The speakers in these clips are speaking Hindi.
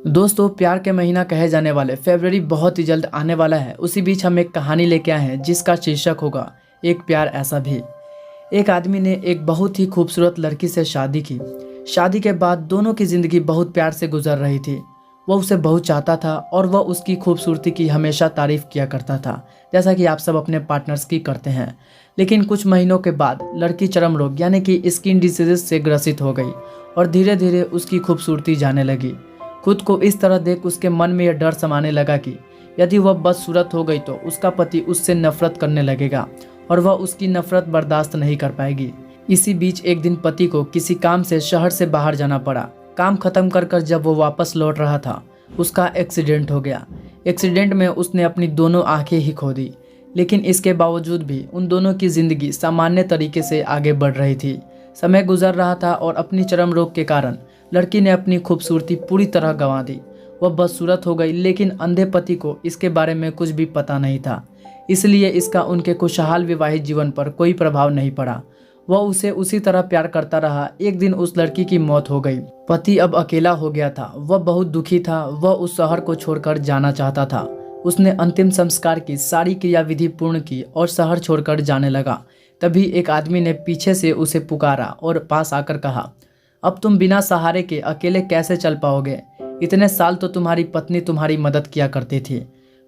दोस्तों, प्यार के महीना कहे जाने वाले फरवरी बहुत ही जल्द आने वाला है। उसी बीच हम एक कहानी लेके आए हैं जिसका शीर्षक होगा एक प्यार ऐसा भी। एक आदमी ने एक बहुत ही खूबसूरत लड़की से शादी की। शादी के बाद दोनों की जिंदगी बहुत प्यार से गुजर रही थी। वह उसे बहुत चाहता था और वह उसकी खूबसूरती की हमेशा तारीफ किया करता था, जैसा कि आप सब अपने पार्टनर्स की करते हैं। लेकिन कुछ महीनों के बाद लड़की चर्म रोग यानी कि स्किन डिसीजेस से ग्रसित हो गई और धीरे धीरे उसकी खूबसूरती जाने लगी। खुद को इस तरह देख उसके मन में यह डर समाने लगा कि यदि वह बदसूरत हो गई तो उसका पति उससे नफरत करने लगेगा और वह उसकी नफरत बर्दाश्त नहीं कर पाएगी। इसी बीच एक दिन पति को किसी काम से शहर से बाहर जाना पड़ा। काम खत्म कर जब वो वापस लौट रहा था, उसका एक्सीडेंट हो गया। एक्सीडेंट में उसने अपनी दोनों आंखें ही खो दी। लेकिन इसके बावजूद भी उन दोनों की जिंदगी सामान्य तरीके से आगे बढ़ रही थी। समय गुजर रहा था और अपनी चर्म रोग के कारण लड़की ने अपनी खूबसूरती पूरी तरह गंवा दी। वह बदसूरत हो गई, लेकिन अंधे पति को इसके बारे में कुछ भी पता नहीं था। इसलिए इसका उनके खुशहाल विवाहित जीवन पर कोई प्रभाव नहीं पड़ा। वह उसे उसी तरह प्यार करता रहा। एक दिन उस लड़की की मौत हो गई। पति अब अकेला हो गया था। वह बहुत दुखी था। वह उस शहर को छोड़कर जाना चाहता था। उसने अंतिम संस्कार की सारी क्रियाविधि पूर्ण की और शहर छोड़कर जाने लगा। तभी एक आदमी ने पीछे से उसे पुकारा और पास आकर कहा, अब तुम बिना सहारे के अकेले कैसे चल पाओगे? इतने साल तो तुम्हारी पत्नी तुम्हारी मदद किया करती थी।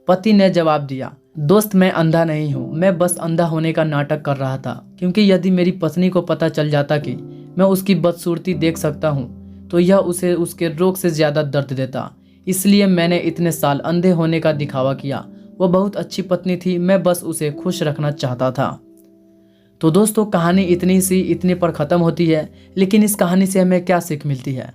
पति ने जवाब दिया, दोस्त मैं अंधा नहीं हूँ, मैं बस अंधा होने का नाटक कर रहा था, क्योंकि यदि मेरी पत्नी को पता चल जाता कि मैं उसकी बदसूरती देख सकता हूँ तो यह उसे उसके रोग से ज्यादा दर्द देता। इसलिए मैंने इतने साल अंधे होने का दिखावा किया। वह बहुत अच्छी पत्नी थी, मैं बस उसे खुश रखना चाहता था। तो दोस्तों, कहानी इतनी पर ख़त्म होती है, लेकिन इस कहानी से हमें क्या सीख मिलती है?